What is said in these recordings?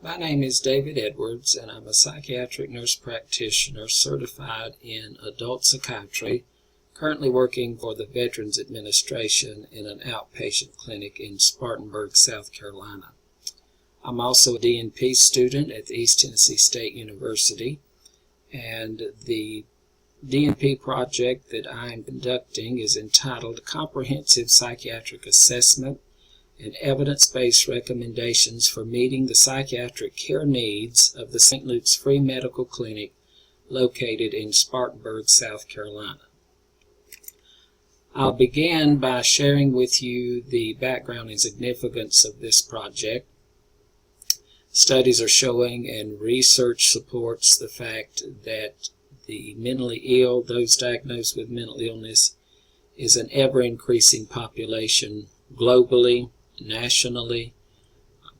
My name is David Edwards, and I'm a psychiatric nurse practitioner certified in adult psychiatry, currently working for the Veterans Administration in an outpatient clinic in Spartanburg, South Carolina. I'm also a DNP student at the East Tennessee State University, and the DNP project that I'm conducting is entitled Comprehensive Psychiatric Assessment and Evidence-Based Recommendations for Meeting the Psychiatric Care Needs of the St. Luke's Free Medical Clinic located in Spartanburg, South Carolina. I'll begin by sharing with you the background and significance of this project. Studies are showing and research supports the fact that the mentally ill, those diagnosed with mental illness, is an ever-increasing population globally, nationally.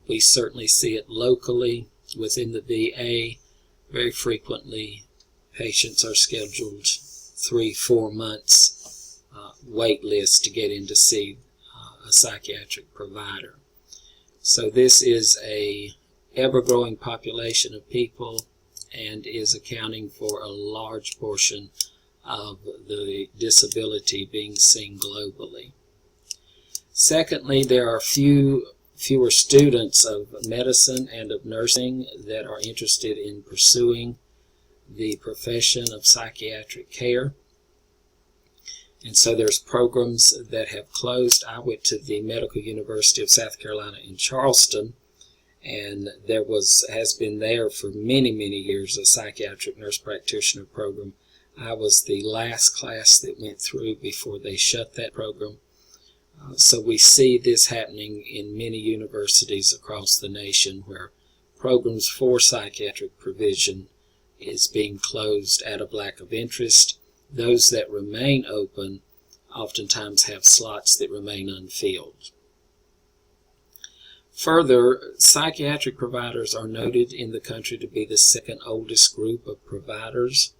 We certainly see it locally within the VA. Very frequently, patients are scheduled 3-4 months wait list to get in to see a psychiatric provider. So this is a ever-growing population of people and is accounting for a large portion of the disability being seen globally. Secondly, there are fewer students of medicine and of nursing that are interested in pursuing the profession of psychiatric care. And so there's programs that have closed. I went to the Medical University of South Carolina in Charleston, and there has been there for many, many years a psychiatric nurse practitioner program. I was the last class that went through before they shut that program. So we see this happening in many universities across the nation where programs for psychiatric provision is being closed out of lack of interest. Those that remain open oftentimes have slots that remain unfilled. Further, psychiatric providers are noted in the country to be the second oldest group of providers.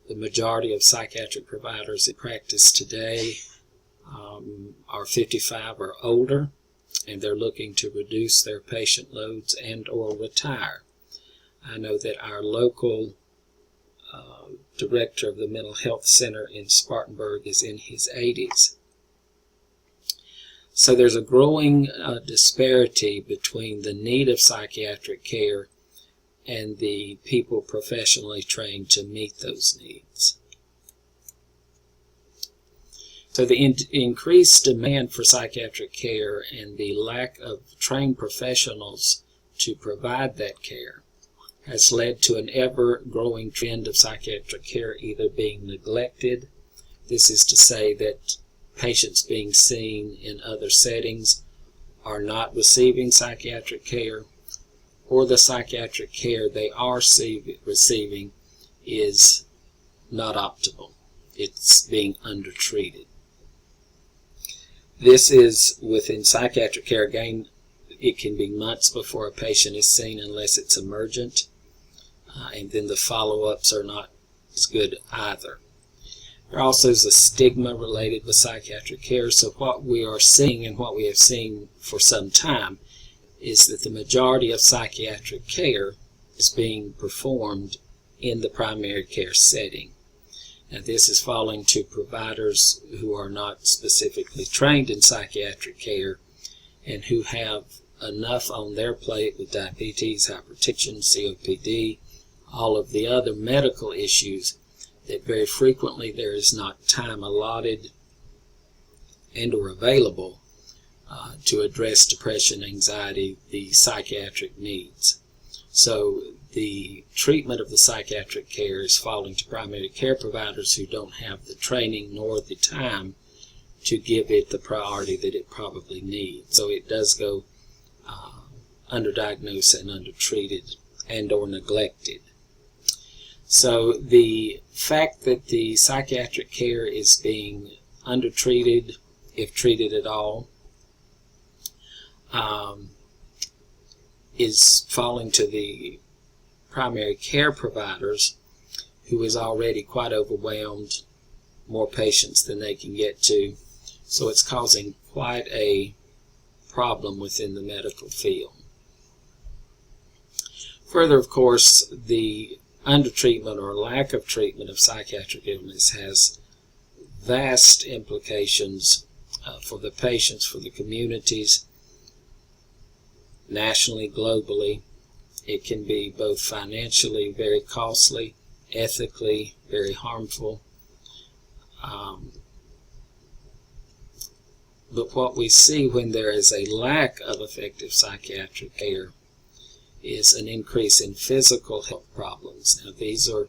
The majority of psychiatric providers in practice today are 55 or older, and they're looking to reduce their patient loads and or retire. I know that our local director of the mental health center in Spartanburg is in his 80s. So there's a growing disparity between the need of psychiatric care and the people professionally trained to meet those needs. So the increased demand for psychiatric care and the lack of trained professionals to provide that care has led to an ever-growing trend of psychiatric care either being neglected. This is to say that patients being seen in other settings are not receiving psychiatric care, or the psychiatric care they are receiving is not optimal. It's being undertreated. This is within psychiatric care. Again, it can be months before a patient is seen unless it's emergent, and then the follow-ups are not as good either. There also is a stigma related with psychiatric care, so what we are seeing and what we have seen for some time is that the majority of psychiatric care is being performed in the primary care setting. Now, this is falling to providers who are not specifically trained in psychiatric care and who have enough on their plate with diabetes, hypertension, COPD, all of the other medical issues that very frequently there is not time allotted and or available to address depression, anxiety, the psychiatric needs. So the treatment of the psychiatric care is falling to primary care providers who don't have the training nor the time to give it the priority that it probably needs. So it does go underdiagnosed and undertreated and or neglected. So the fact that the psychiatric care is being undertreated, if treated at all, is falling to the primary care providers, who is already quite overwhelmed, more patients than they can get to. So it's causing quite a problem within the medical field. Further, of course, the undertreatment or lack of treatment of psychiatric illness has vast implications for the patients, for the communities, nationally, globally. It can be both financially very costly, ethically very harmful. But what we see when there is a lack of effective psychiatric care is an increase in physical health problems. Now, these are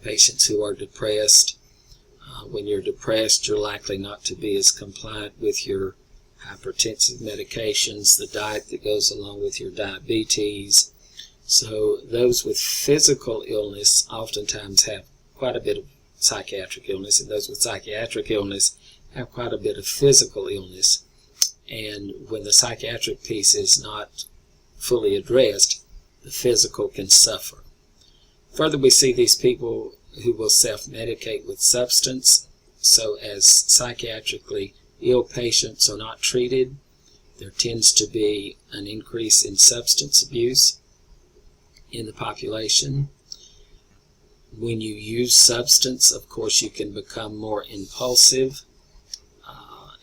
patients who are depressed. When you're depressed, you're likely not to be as compliant with your hypertensive medications, the diet that goes along with your diabetes. So those with physical illness oftentimes have quite a bit of psychiatric illness, and those with psychiatric illness have quite a bit of physical illness. And when the psychiatric piece is not fully addressed, the physical can suffer. Further, we see these people who will self-medicate with substance. So as psychiatrically ill patients are not treated, there tends to be an increase in substance abuse in the population. When you use substance, of course, you can become more impulsive,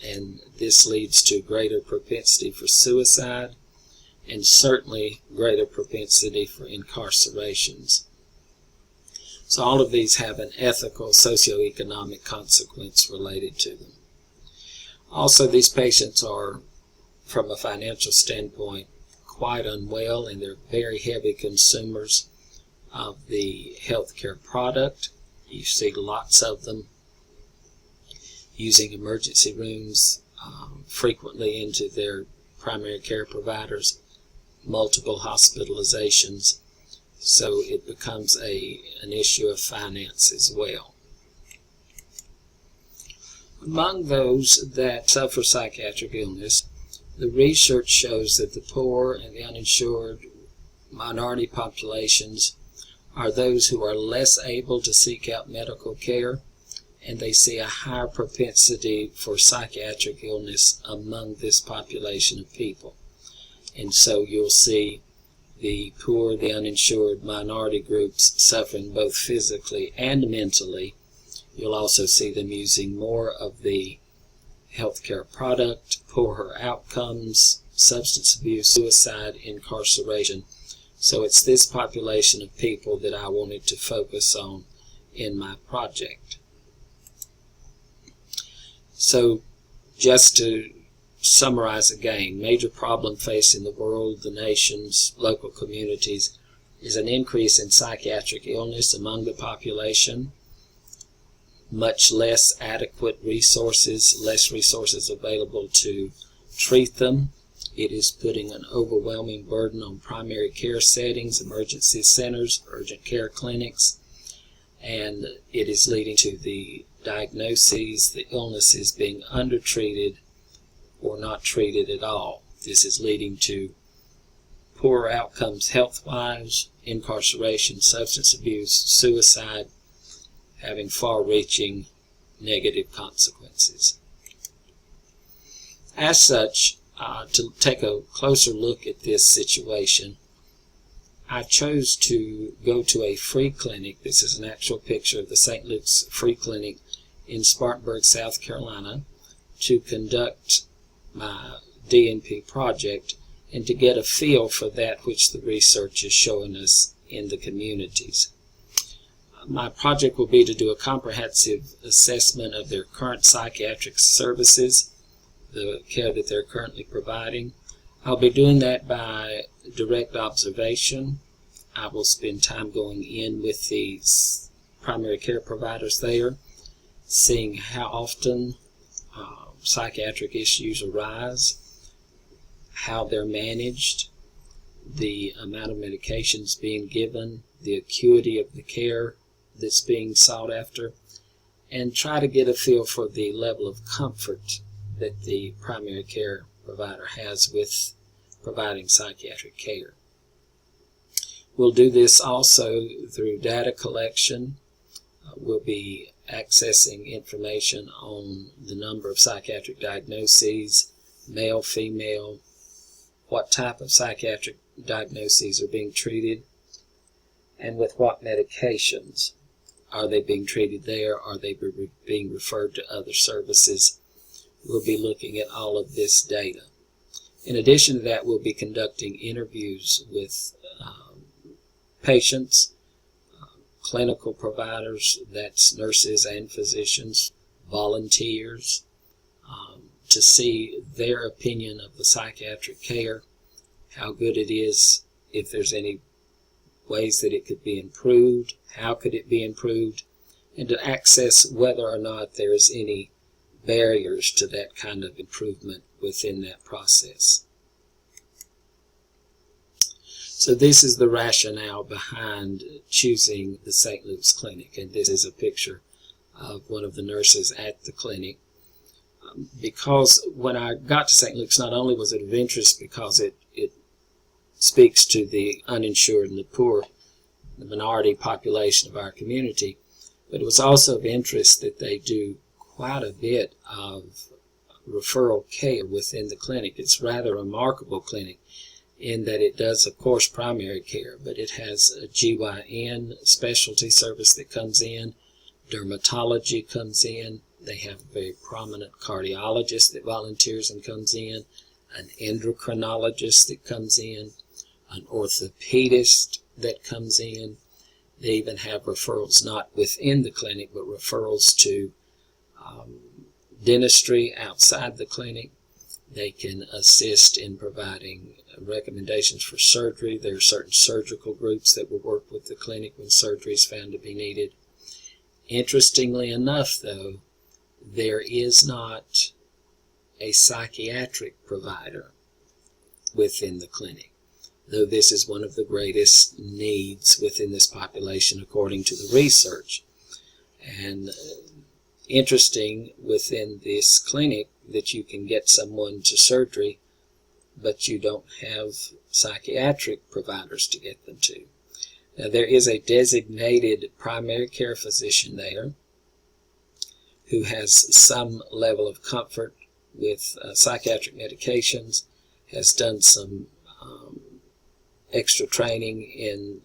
and this leads to greater propensity for suicide and certainly greater propensity for incarcerations. So all of these have an ethical, socioeconomic consequence related to them. Also, these patients are, from a financial standpoint, quite unwell, and they're very heavy consumers of the healthcare product. You see lots of them using emergency rooms frequently into their primary care providers, multiple hospitalizations. So it becomes an issue of finance as well. Among those that suffer psychiatric illness, the research shows that the poor and the uninsured minority populations are those who are less able to seek out medical care, and they see a higher propensity for psychiatric illness among this population of people. And so you'll see the poor, the uninsured minority groups suffering both physically and mentally. You'll also see them using more of the healthcare product, poorer outcomes, substance abuse, suicide, incarceration. So it's this population of people that I wanted to focus on in my project. So just to summarize again, major problem facing the world, the nations, local communities is an increase in psychiatric illness among the population, much less adequate resources, less resources available to treat them. It is putting an overwhelming burden on primary care settings, emergency centers, urgent care clinics, and it is leading to the diagnoses, the illnesses being undertreated or not treated at all. This is leading to poor outcomes health-wise, incarceration, substance abuse, suicide, having far-reaching negative consequences. As such, to take a closer look at this situation, I chose to go to a free clinic. This is an actual picture of the St. Luke's Free Clinic in Spartanburg, South Carolina, to conduct my DNP project and to get a feel for that which the research is showing us in the communities. My project will be to do a comprehensive assessment of their current psychiatric services, the care that they're currently providing. I'll be doing that by direct observation. I will spend time going in with these primary care providers there, seeing how often psychiatric issues arise, how they're managed, the amount of medications being given, the acuity of the care that's being sought after, and try to get a feel for the level of comfort that the primary care provider has with providing psychiatric care. We'll do this also through data collection. We'll be accessing information on the number of psychiatric diagnoses, male, female, what type of psychiatric diagnoses are being treated, and with what medications. Are they being treated there? Are they being referred to other services? We'll be looking at all of this data. In addition to that, we'll be conducting interviews with patients, clinical providers, that's nurses and physicians, volunteers, to see their opinion of the psychiatric care, how good it is, if there's any ways that it could be improved, how could it be improved, and to access whether or not there is any barriers to that kind of improvement within that process. So this is the rationale behind choosing the St. Luke's Clinic, and this is a picture of one of the nurses at the clinic. Because when I got to St. Luke's, not only was it of interest because it speaks to the uninsured and the poor, the minority population of our community, but it was also of interest that they do quite a bit of referral care within the clinic. It's rather a remarkable clinic in that it does, of course, primary care, but it has a GYN specialty service that comes in, dermatology comes in, they have a very prominent cardiologist that volunteers and comes in, an endocrinologist that comes in, an orthopedist that comes in. They even have referrals not within the clinic, but referrals to dentistry outside the clinic. They can assist in providing recommendations for surgery. There are certain surgical groups that will work with the clinic when surgery is found to be needed. Interestingly enough, though, there is not a psychiatric provider within the clinic, though this is one of the greatest needs within this population according to the research. And interesting within this clinic that you can get someone to surgery, but you don't have psychiatric providers to get them to. Now, there is a designated primary care physician there who has some level of comfort with psychiatric medications, has done some extra training in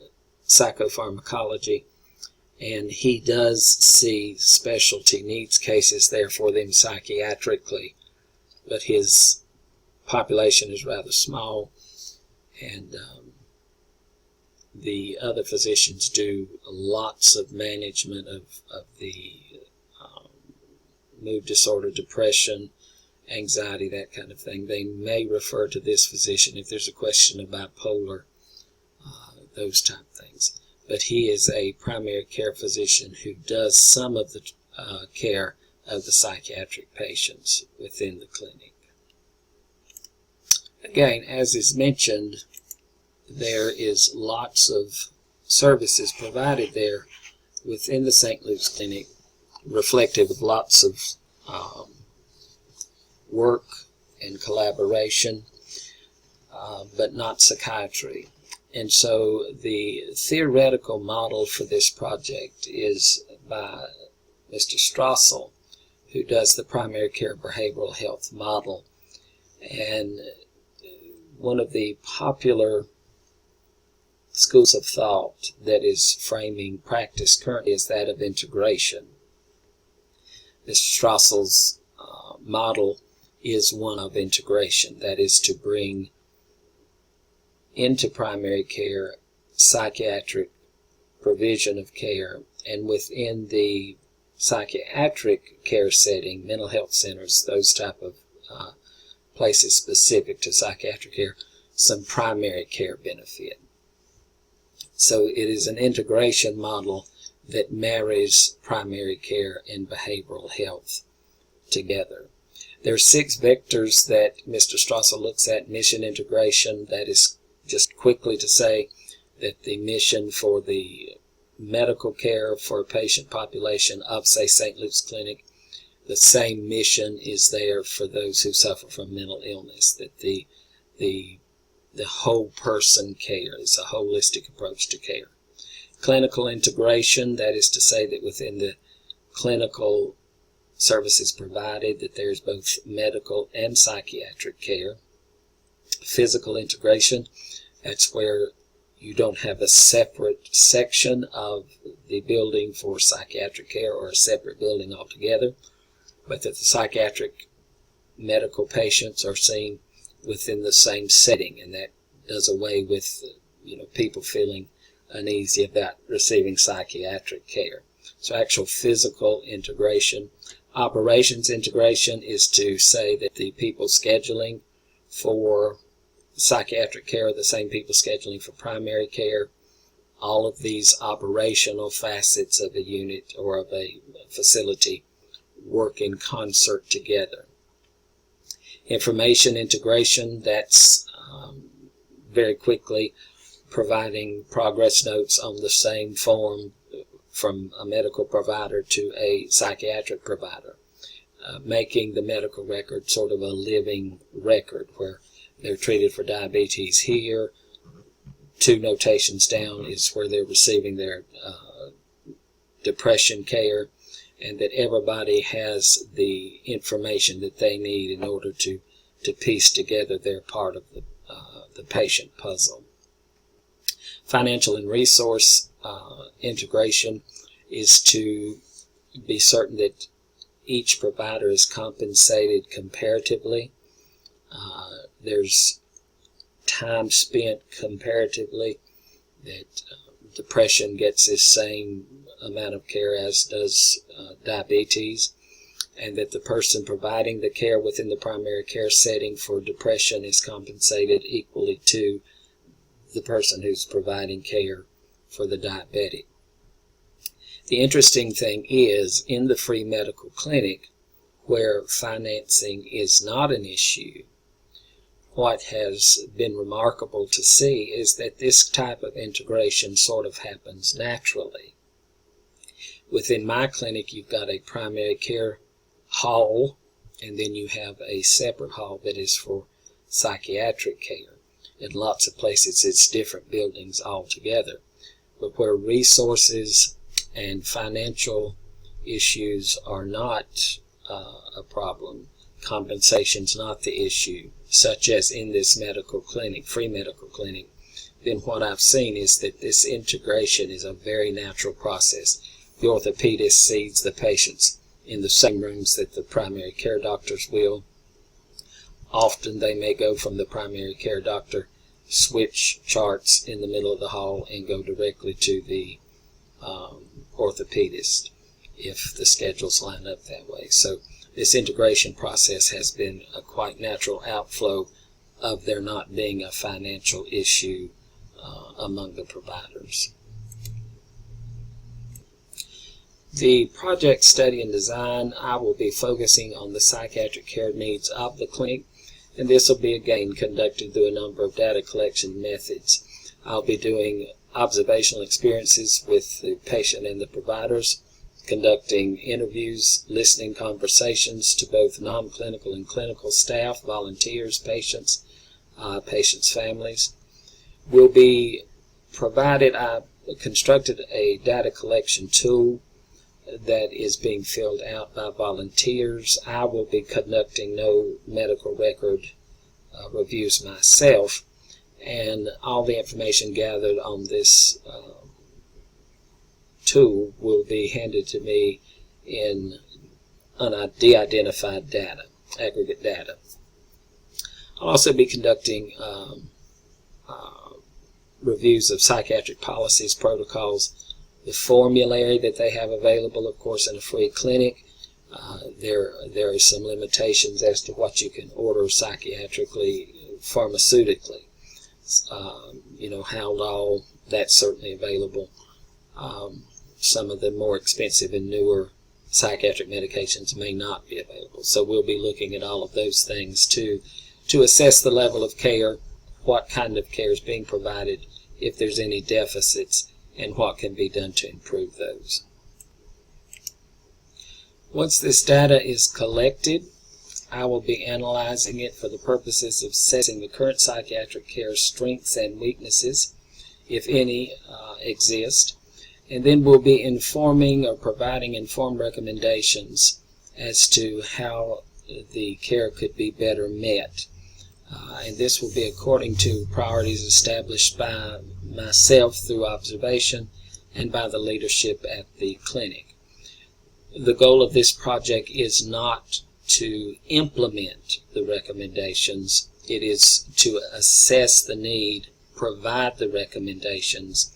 psychopharmacology, and he does see specialty needs cases there for them psychiatrically, but his population is rather small, and the other physicians do lots of management of the mood disorder, depression, anxiety, that kind of thing. They may refer to this physician if there's a question of bipolar, those type of things. But he is a primary care physician who does some of the care of the psychiatric patients within the clinic. Again, as is mentioned, there is lots of services provided there within the St. Luke's Clinic, reflective of lots of work and collaboration, but not psychiatry. And so the theoretical model for this project is by Mr. Strassel, who does the primary care behavioral health model. And one of the popular schools of thought that is framing practice currently is that of integration. Mr. Strassel's model is one of integration, that is to bring into primary care psychiatric provision of care, and within the psychiatric care setting, mental health centers, those type of places specific to psychiatric care, some primary care benefit. So it is an integration model that marries primary care and behavioral health together. There are 6 vectors that Mr. Strassel looks at. Mission integration, that is just quickly to say that the mission for the medical care for a patient population of, say, St. Luke's Clinic, the same mission is there for those who suffer from mental illness, that the whole person care is a holistic approach to care. Clinical integration, that is to say that within the clinical services provided, that there's both medical and psychiatric care. Physical integration, that's where you don't have a separate section of the building for psychiatric care or a separate building altogether, but that the psychiatric medical patients are seen within the same setting, and that does away with people feeling uneasy about receiving psychiatric care. So actual physical integration. Operations integration is to say that the people scheduling for psychiatric care are the same people scheduling for primary care. All of these operational facets of a unit or of a facility work in concert together. Information integration, that's very quickly providing progress notes on the same form from a medical provider to a psychiatric provider, making the medical record sort of a living record where they're treated for diabetes here, 2 notations down is where they're receiving their depression care, and that everybody has the information that they need in order to piece together their part of the patient puzzle. Financial and resource integration is to be certain that each provider is compensated comparatively. There's time spent comparatively, that depression gets the same amount of care as does diabetes, and that the person providing the care within the primary care setting for depression is compensated equally to the person who's providing care for the diabetic. The interesting thing is, in the free medical clinic, where financing is not an issue, what has been remarkable to see is that this type of integration sort of happens naturally. Within my clinic, you've got a primary care hall, and then you have a separate hall that is for psychiatric care. In lots of places, it's different buildings altogether. But where resources and financial issues are not a problem, compensation's not the issue, such as in this medical clinic, free medical clinic, then what I've seen is that this integration is a very natural process. The orthopedist sees the patients in the same rooms that the primary care doctors will. Often they may go from the primary care doctor, switch charts in the middle of the hall, and go directly to the orthopedist if the schedules line up that way. So this integration process has been a quite natural outflow of there not being a financial issue among the providers. The project study and design, I will be focusing on the psychiatric care needs of the clinic, and this will be again conducted through a number of data collection methods. I'll be doing observational experiences with the patient and the providers, conducting interviews, listening conversations to both non-clinical and clinical staff, volunteers, patients, patients' families. Will be provided, I constructed a data collection tool that is being filled out by volunteers. I will be conducting no medical record reviews myself, and all the information gathered on this tool will be handed to me in de-identified data, aggregate data. I'll also be conducting reviews of psychiatric policies, protocols, the formulary that they have available, of course, in a free clinic. There are some limitations as to what you can order psychiatrically, pharmaceutically. Haldol, that's certainly available. Some of the more expensive and newer psychiatric medications may not be available. So we'll be looking at all of those things to assess the level of care, what kind of care is being provided, if there's any deficits, and what can be done to improve those. Once this data is collected, I will be analyzing it for the purposes of assessing the current psychiatric care strengths and weaknesses, if any exist, and then we'll be informing or providing informed recommendations as to how the care could be better met. and this will be according to priorities established by myself through observation and by the leadership at the clinic. The goal of this project is not to implement the recommendations. It is to assess the need, provide the recommendations,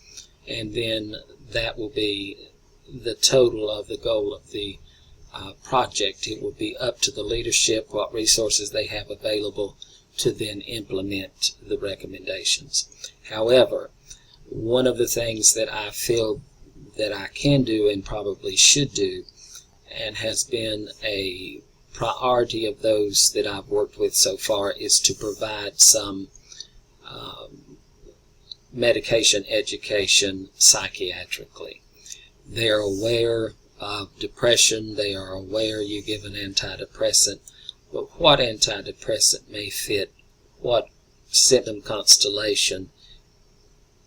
and then that will be the total of the goal of the project. It will be up to the leadership what resources they have available to then implement the recommendations. However, one of the things that I feel that I can do and probably should do, and has been a priority of those that I've worked with so far, is to provide some medication education psychiatrically. They are aware of depression, they are aware you give an antidepressant, but what antidepressant may fit what symptom constellation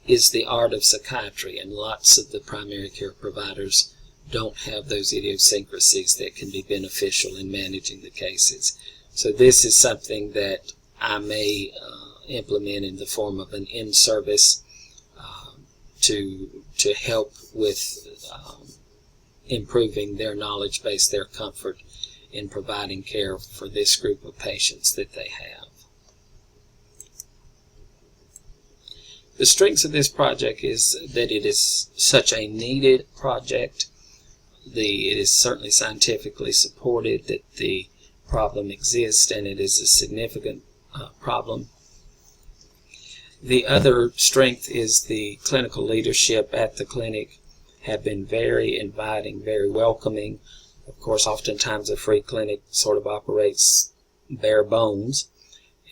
is the art of psychiatry, and lots of the primary care providers don't have those idiosyncrasies that can be beneficial in managing the cases. So this is something that I may implement in the form of an in-service to help with improving their knowledge base, their comfort in providing care for this group of patients that they have. The strengths of this project is that it is such a needed project. It is certainly scientifically supported that the problem exists, and it is a significant problem. The other strength is the clinical leadership at the clinic have been very inviting, very welcoming. Of course, oftentimes a free clinic sort of operates bare bones,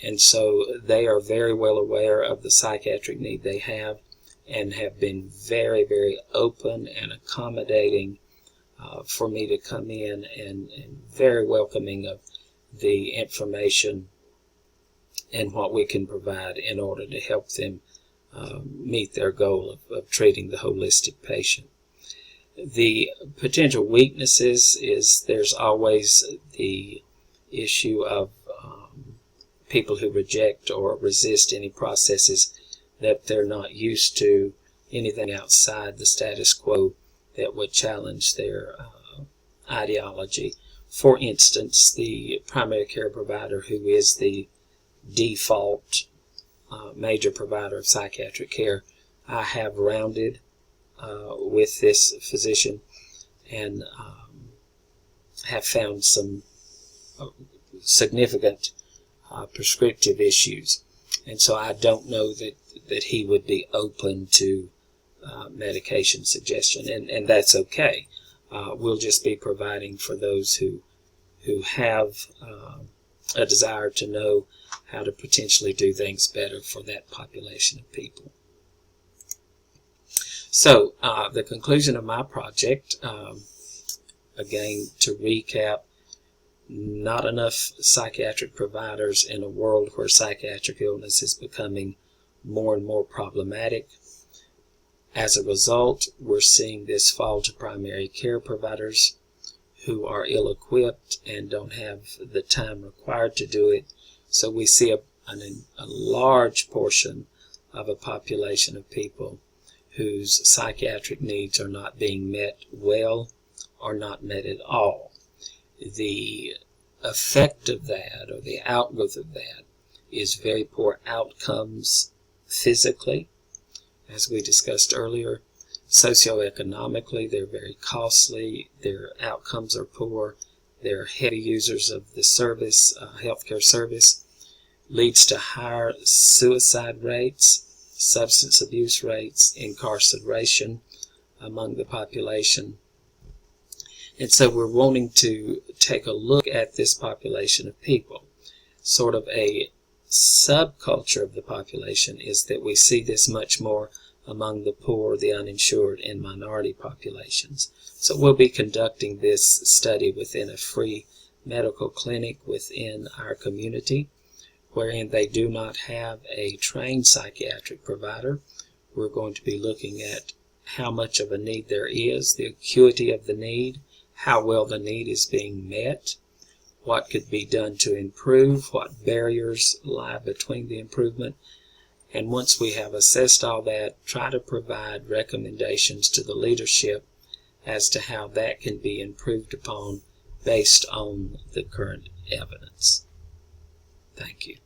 and so they are very well aware of the psychiatric need they have and have been very, very open and accommodating for me to come in, and very welcoming of the information and what we can provide in order to help them meet their goal of treating the holistic patient. The potential weaknesses is there's always the issue of people who reject or resist any processes that they're not used to, anything outside the status quo that would challenge their ideology. For instance, the primary care provider, who is the default major provider of psychiatric care, I have rounded with this physician and have found some significant prescriptive issues, and so I don't know that he would be open to medication suggestion, and that's okay. We'll just be providing for those who have a desire to know how to potentially do things better for that population of people. So the conclusion of my project, again, to recap, not enough psychiatric providers in a world where psychiatric illness is becoming more and more problematic. As a result, we're seeing this fall to primary care providers who are ill-equipped and don't have the time required to do it. So we see a large portion of a population of people whose psychiatric needs are not being met well or not met at all. The effect of that, or the outgrowth of that, is very poor outcomes physically, as we discussed earlier. Socioeconomically, they're very costly, their outcomes are poor, they're heavy users of the service, healthcare service, leads to higher suicide rates, substance abuse rates, incarceration among the population. And so we're wanting to take a look at this population of people. Sort of a subculture of the population is that we see this much more among the poor, the uninsured, and minority populations. So we'll be conducting this study within a free medical clinic within our community, wherein they do not have a trained psychiatric provider. We're going to be looking at how much of a need there is, the acuity of the need, how well the need is being met, what could be done to improve, what barriers lie between the improvement, and once we have assessed all that, try to provide recommendations to the leadership as to how that can be improved upon based on the current evidence. Thank you.